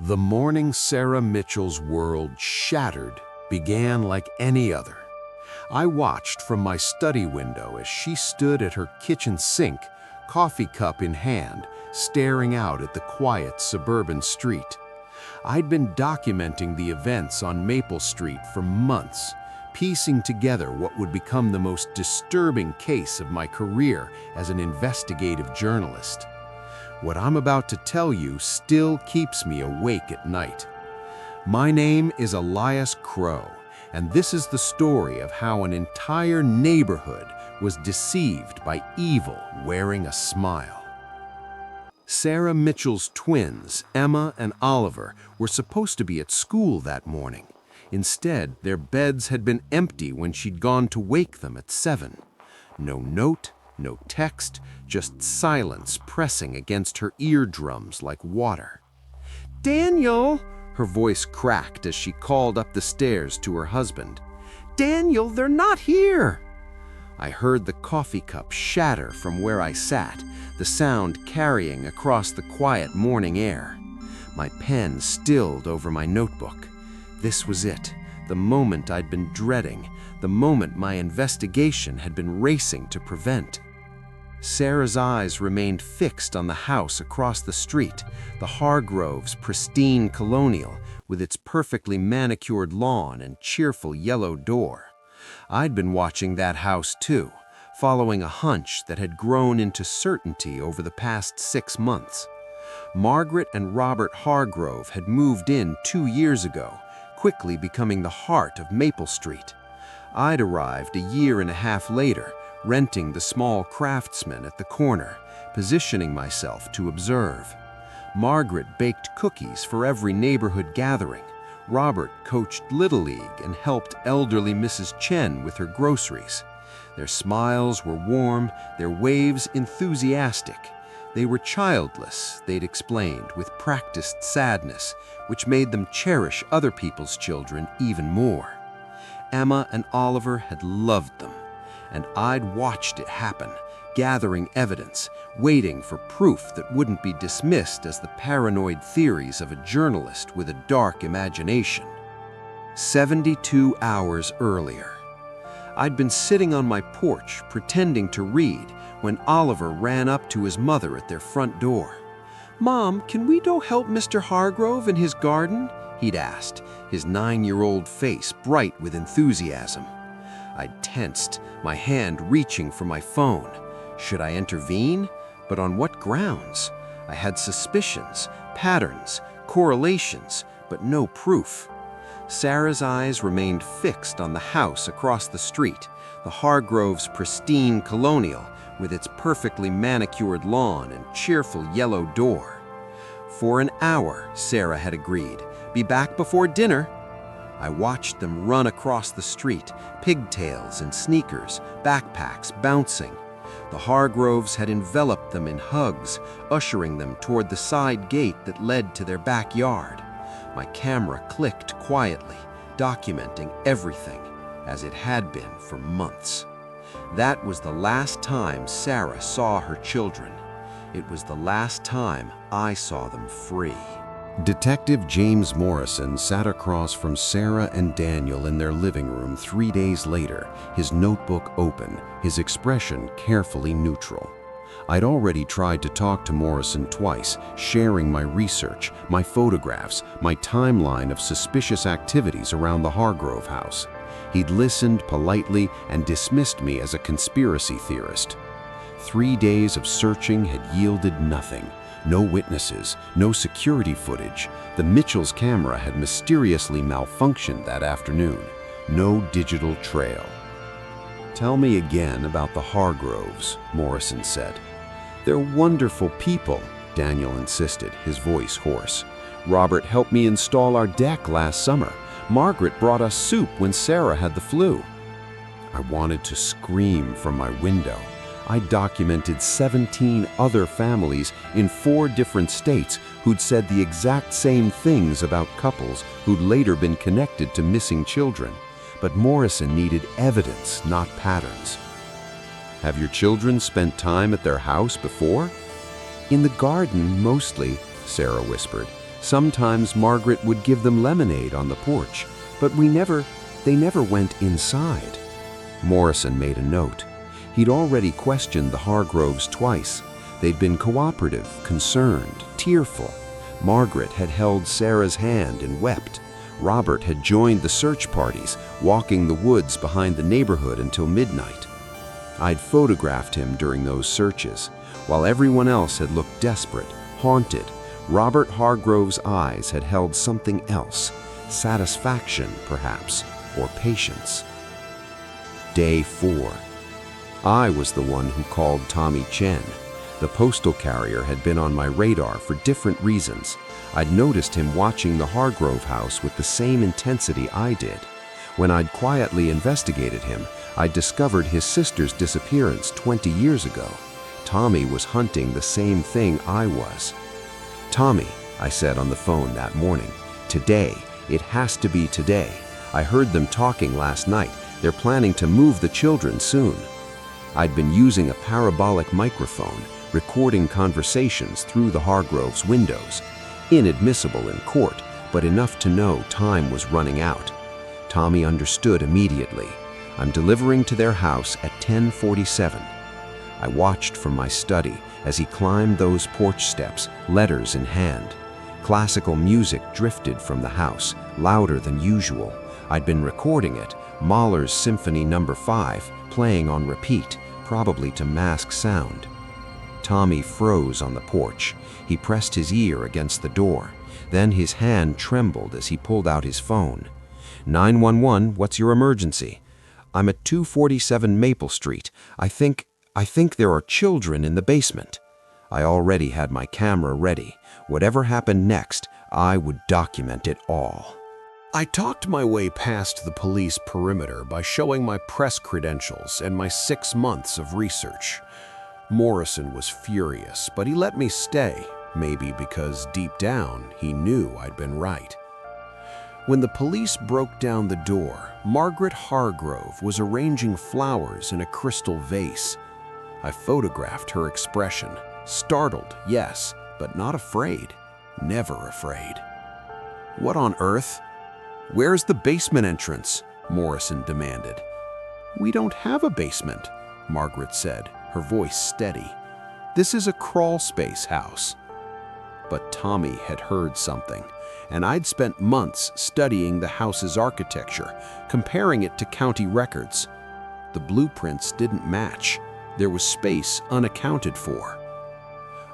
The morning Sarah Mitchell's world shattered began like any other. I watched from my study window as she stood at her kitchen sink, coffee cup in hand, staring out at the quiet suburban street. I'd been documenting the events on Maple Street for months, piecing together what would become the most disturbing case of my career as an investigative journalist. What I'm about to tell you still keeps me awake at night. My name is Elias Crowe, and this is the story of how an entire neighborhood was deceived by evil wearing a smile. Sarah Mitchell's twins, Emma and Oliver, were supposed to be at school that morning. Instead, their beds had been empty when she'd gone to wake them at 7. No note, no text, just silence pressing against her eardrums like water. "Daniel!" Her voice cracked as she called up the stairs to her husband. "Daniel, they're not here!" I heard the coffee cup shatter from where I sat, the sound carrying across the quiet morning air. My pen stilled over my notebook. This was it, the moment I'd been dreading, the moment my investigation had been racing to prevent. Sarah's eyes remained fixed on the house across the street, the Hargrove's pristine colonial, with its perfectly manicured lawn and cheerful yellow door. I'd been watching that house too, following a hunch that had grown into certainty over the past 6 months. Margaret and Robert Hargrove had moved in 2 years ago, quickly becoming the heart of Maple Street. I'd arrived a year and a half later, renting the small craftsman at the corner, positioning myself to observe. Margaret baked cookies for every neighborhood gathering. Robert coached Little League and helped elderly Mrs. Chen with her groceries. Their smiles were warm, their waves enthusiastic. They were childless, they'd explained, with practiced sadness, which made them cherish other people's children even more. Emma and Oliver had loved them, and I'd watched it happen, gathering evidence, waiting for proof that wouldn't be dismissed as the paranoid theories of a journalist with a dark imagination. 72 hours earlier, I'd been sitting on my porch pretending to read when Oliver ran up to his mother at their front door. "Mom, can we go help Mr. Hargrove in his garden?" he'd asked, his 9-year-old face bright with enthusiasm. I'd tensed, my hand reaching for my phone. Should I intervene? But on what grounds? I had suspicions, patterns, correlations, but no proof. Sarah's eyes remained fixed on the house across the street, the Hargrove's pristine colonial, with its perfectly manicured lawn and cheerful yellow door. For an hour, Sarah had agreed. Be back before dinner. I watched them run across the street, pigtails and sneakers, backpacks bouncing. The Hargroves had enveloped them in hugs, ushering them toward the side gate that led to their backyard. My camera clicked quietly, documenting everything, as it had been for months. That was the last time Sarah saw her children. It was the last time I saw them free. Detective James Morrison sat across from Sarah and Daniel in their living room 3 days later, his notebook open, his expression carefully neutral. I'd already tried to talk to Morrison twice, sharing my research, my photographs, my timeline of suspicious activities around the Hargrove house. He'd listened politely and dismissed me as a conspiracy theorist. 3 days of searching had yielded nothing. No witnesses, no security footage. The Mitchells' camera had mysteriously malfunctioned that afternoon. No digital trail. "Tell me again about the Hargroves," Morrison said. "They're wonderful people," Daniel insisted, his voice hoarse. "Robert helped me install our deck last summer. Margaret brought us soup when Sarah had the flu." I wanted to scream from my window. I documented 17 other families in 4 different states who'd said the exact same things about couples who'd later been connected to missing children. But Morrison needed evidence, not patterns. "Have your children spent time at their house before?" "In the garden, mostly," Sarah whispered, Sometimes Margaret would give them lemonade on the porch, but they never went inside. Morrison made a note. He'd already questioned the Hargroves twice. They'd been cooperative, concerned, tearful. Margaret had held Sarah's hand and wept. Robert had joined the search parties, walking the woods behind the neighborhood until midnight. I'd photographed him during those searches. While everyone else had looked desperate, haunted, Robert Hargrove's eyes had held something else, satisfaction, perhaps, or patience. Day 4. I was the one who called Tommy Chen. The postal carrier had been on my radar for different reasons. I'd noticed him watching the Hargrove house with the same intensity I did. When I'd quietly investigated him, I'd discovered his sister's disappearance 20 years ago. Tommy was hunting the same thing I was. "Tommy," I said on the phone that morning, "today, it has to be today. I heard them talking last night. They're planning to move the children soon." I'd been using a parabolic microphone, recording conversations through the Hargroves' windows. Inadmissible in court, but enough to know time was running out. Tommy understood immediately. "I'm delivering to their house at 10:47. I watched from my study as he climbed those porch steps, letters in hand. Classical music drifted from the house, louder than usual. I'd been recording it, Mahler's Symphony No. 5, playing on repeat, probably to mask sound. Tommy froze on the porch. He pressed his ear against the door. Then his hand trembled as he pulled out his phone. 911, what's your emergency? I'm at 247 Maple Street. I think there are children in the basement. I already had my camera ready. Whatever happened next, I would document it all. I talked my way past the police perimeter by showing my press credentials and my 6 months of research. Morrison was furious, but he let me stay, maybe because deep down he knew I'd been right. When the police broke down the door, Margaret Hargrove was arranging flowers in a crystal vase. I photographed her expression. Startled, yes, but not afraid. Never afraid. "What on earth? Where's the basement entrance?" Morrison demanded. "We don't have a basement," Margaret said, her voice steady. "This is a crawl space house." But Tommy had heard something, and I'd spent months studying the house's architecture, comparing it to county records. The blueprints didn't match. There was space unaccounted for.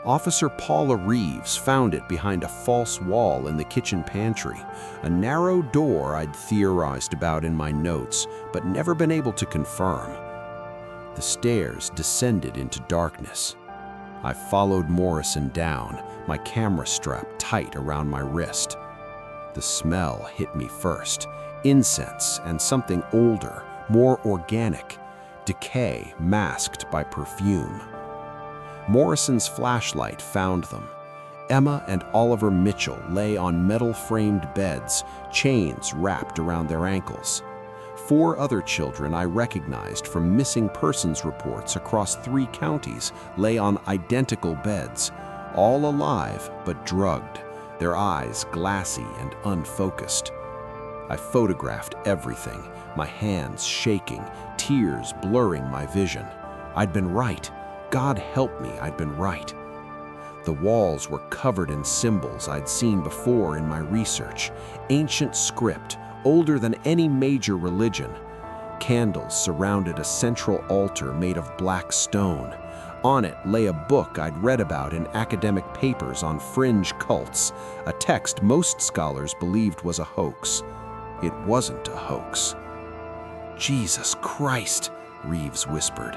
Officer Paula Reeves found it behind a false wall in the kitchen pantry, a narrow door I'd theorized about in my notes, but never been able to confirm. The stairs descended into darkness. I followed Morrison down, my camera strap tight around my wrist. The smell hit me first, incense and something older, more organic, decay masked by perfume. Morrison's flashlight found them. Emma and Oliver Mitchell lay on metal-framed beds, chains wrapped around their ankles. 4 other children I recognized from missing persons reports across 3 counties lay on identical beds, all alive but drugged, their eyes glassy and unfocused. I photographed everything, my hands shaking, tears blurring my vision. I'd been right. God help me, I'd been right. The walls were covered in symbols I'd seen before in my research, ancient script, older than any major religion. Candles surrounded a central altar made of black stone. On it lay a book I'd read about in academic papers on fringe cults, a text most scholars believed was a hoax. It wasn't a hoax. "Jesus Christ," Reeves whispered.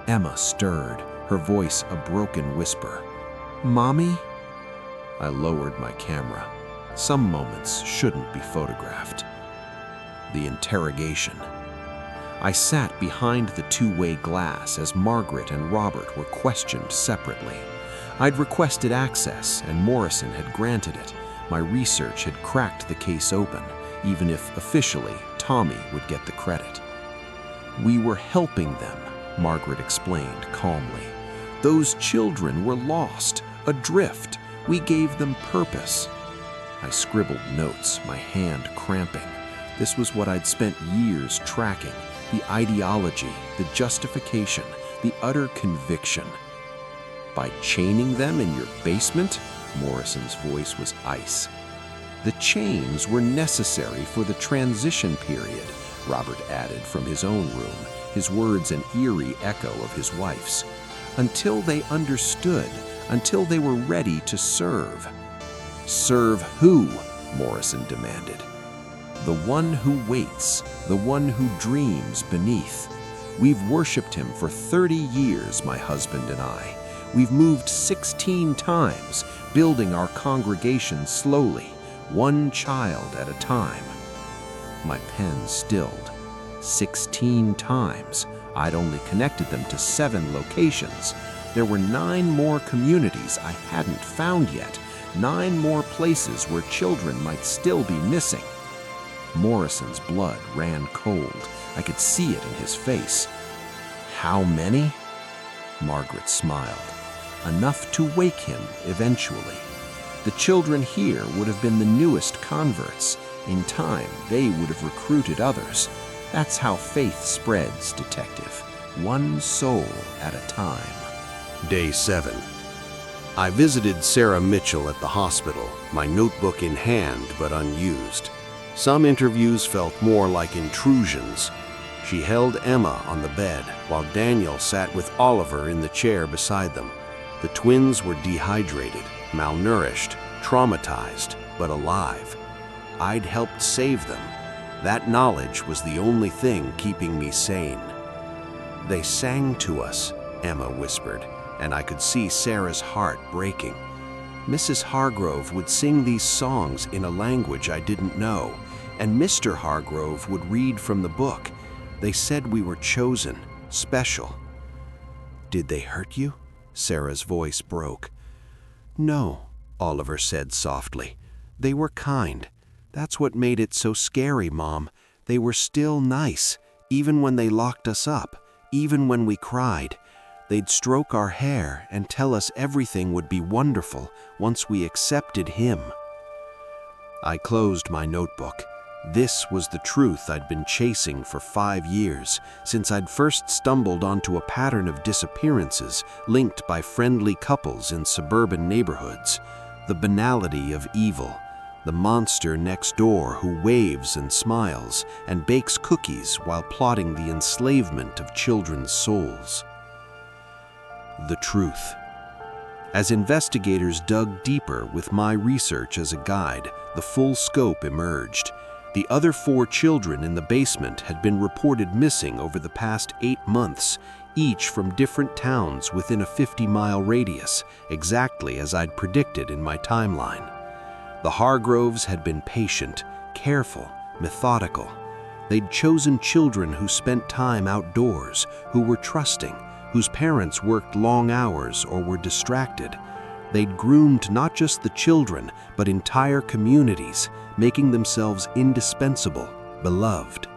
Emma stirred, her voice a broken whisper. "Mommy?" I lowered my camera. Some moments shouldn't be photographed. The interrogation. I sat behind the 2-way glass as Margaret and Robert were questioned separately. I'd requested access, and Morrison had granted it. My research had cracked the case open, even if officially Tommy would get the credit. "We were helping them," Margaret explained calmly. "Those children were lost, adrift. We gave them purpose. I scribbled notes, my hand cramping. This was what I'd spent years tracking, the ideology, the justification, the utter conviction. By chaining them in your basement? Morrison's voice was ice. The chains were necessary for the transition period, Robert added from his own room, his words an eerie echo of his wife's. Until they understood, until they were ready to serve. Serve who? Morrison demanded. The one who waits, the one who dreams beneath. We've worshipped him for 30 years, my husband and I. We've moved 16 times, building our congregation slowly, one child at a time. My pen stilled. 16 times. I'd only connected them to 7 locations. There were 9 more communities I hadn't found yet, 9 more places where children might still be missing. Morrison's blood ran cold. I could see it in his face. How many? Margaret smiled. Enough to wake him eventually. The children here would have been the newest converts. In time, they would have recruited others. That's how faith spreads, Detective. One soul at a time. Day 7. I visited Sarah Mitchell at the hospital, my notebook in hand but unused. Some interviews felt more like intrusions. She held Emma on the bed, while Daniel sat with Oliver in the chair beside them. The twins were dehydrated, malnourished, traumatized, but alive. I'd helped save them. That knowledge was the only thing keeping me sane. They sang to us, Emma whispered, and I could see Sarah's heart breaking. Mrs. Hargrove would sing these songs in a language I didn't know, and Mr. Hargrove would read from the book. They said we were chosen, special. Did they hurt you? Sarah's voice broke. No, Oliver said softly. They were kind. That's what made it so scary, Mom. They were still nice, even when they locked us up, even when we cried. They'd stroke our hair and tell us everything would be wonderful once we accepted him. I closed my notebook. This was the truth I'd been chasing for 5 years, since I'd first stumbled onto a pattern of disappearances linked by friendly couples in suburban neighborhoods. The banality of evil. The monster next door who waves and smiles and bakes cookies while plotting the enslavement of children's souls. The truth. As investigators dug deeper with my research as a guide, the full scope emerged. The other 4 children in the basement had been reported missing over the past 8 months, each from different towns within a 50-mile radius, exactly as I'd predicted in my timeline. The Hargroves had been patient, careful, methodical. They'd chosen children who spent time outdoors, who were trusting, whose parents worked long hours or were distracted. They'd groomed not just the children, but entire communities, making themselves indispensable, beloved.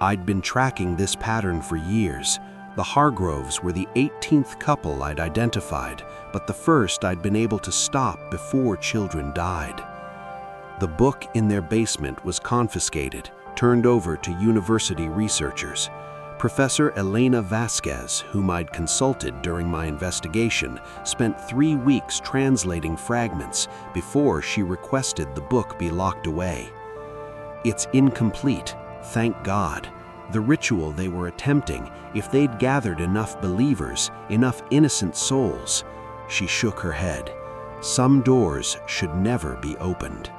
I'd been tracking this pattern for years. The Hargroves were the 18th couple I'd identified, but the first I'd been able to stop before children died. The book in their basement was confiscated, turned over to university researchers. Professor Elena Vasquez, whom I'd consulted during my investigation, spent 3 weeks translating fragments before she requested the book be locked away. It's incomplete, thank God. The ritual they were attempting, if they'd gathered enough believers, enough innocent souls. She shook her head. Some doors should never be opened.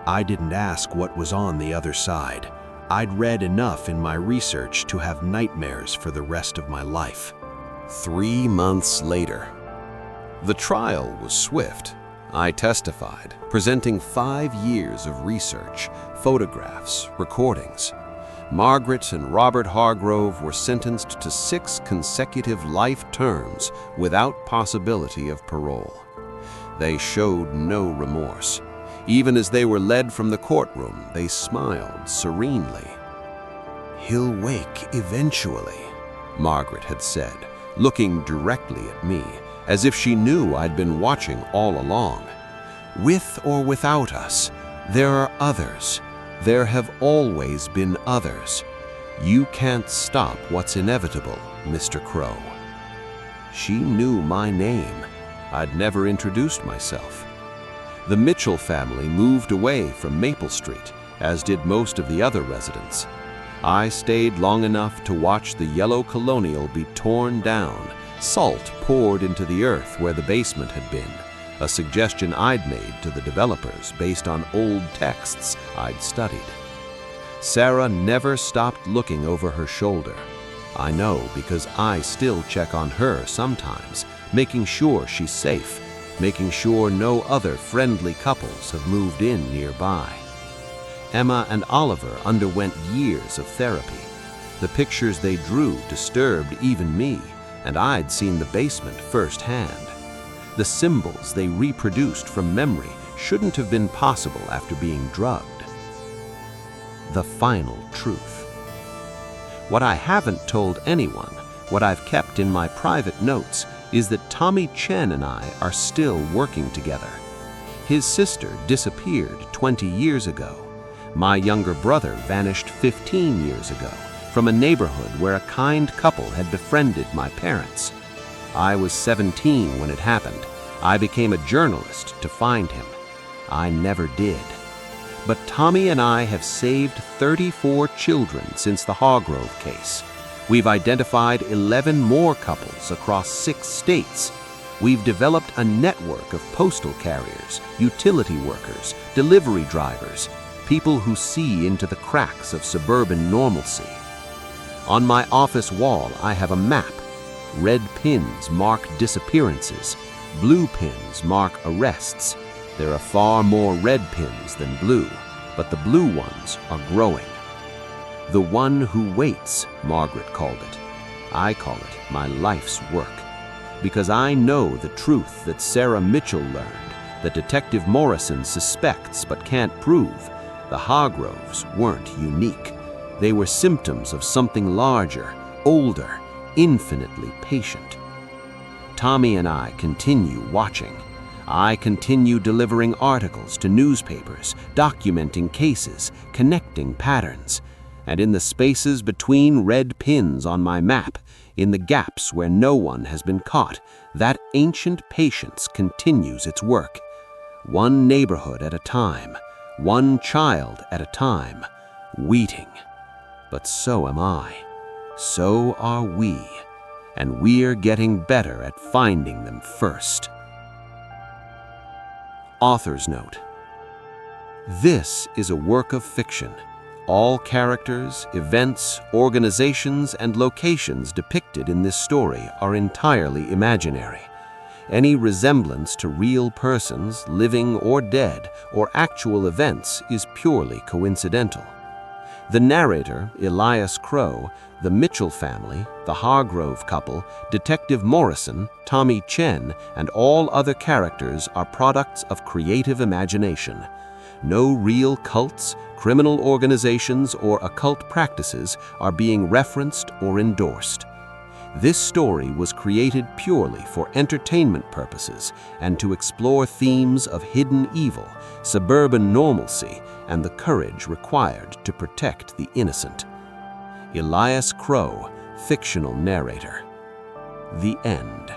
I didn't ask what was on the other side. I'd read enough in my research to have nightmares for the rest of my life. 3 months later. The trial was swift. I testified, presenting 5 years of research, photographs, recordings. Margaret and Robert Hargrove were sentenced to 6 consecutive life terms without possibility of parole. They showed no remorse. Even as they were led from the courtroom, they smiled serenely. "He'll wake eventually," Margaret had said, looking directly at me, as if she knew I'd been watching all along. With or without us, there are others. There have always been others. You can't stop what's inevitable, Mr. Crowe." She knew my name. I'd never introduced myself. The Mitchell family moved away from Maple Street, as did most of the other residents. I stayed long enough to watch the yellow colonial be torn down, salt poured into the earth where the basement had been, a suggestion I'd made to the developers based on old texts I'd studied. Sarah never stopped looking over her shoulder. I know because I still check on her sometimes, making sure she's safe, making sure no other friendly couples have moved in nearby. Emma and Oliver underwent years of therapy. The pictures they drew disturbed even me, and I'd seen the basement firsthand. The symbols they reproduced from memory shouldn't have been possible after being drugged. The final truth. What I haven't told anyone, what I've kept in my private notes, is that Tommy Chen and I are still working together. His sister disappeared 20 years ago. My younger brother vanished 15 years ago from a neighborhood where a kind couple had befriended my parents. I was 17 when it happened. I became a journalist to find him. I never did. But Tommy and I have saved 34 children since the Hargrove case. We've identified 11 more couples across 6 states. We've developed a network of postal carriers, utility workers, delivery drivers, people who see into the cracks of suburban normalcy. On my office wall, I have a map. Red pins mark disappearances. Blue pins mark arrests. There are far more red pins than blue, but the blue ones are growing. The one who waits, Margaret called it. I call it my life's work, because I know the truth that Sarah Mitchell learned, that Detective Morrison suspects but can't prove. The Hargroves weren't unique. They were symptoms of something larger, older, infinitely patient. Tommy and I continue watching. I continue delivering articles to newspapers, documenting cases, connecting patterns. And in the spaces between red pins on my map, in the gaps where no one has been caught, that ancient patience continues its work. One neighborhood at a time, one child at a time, waiting. But so am I. So are we. And we're getting better at finding them first. Author's note. This is a work of fiction. All characters, events, organizations, and locations depicted in this story are entirely imaginary. Any resemblance to real persons, living or dead, or actual events is purely coincidental. The narrator, Elias Crowe, the Mitchell family, the Hargrove couple, Detective Morrison, Tommy Chen, and all other characters are products of creative imagination. No real cults, criminal organizations, or occult practices are being referenced or endorsed. This story was created purely for entertainment purposes and to explore themes of hidden evil, suburban normalcy, and the courage required to protect the innocent. Elias Crowe, fictional narrator. The end.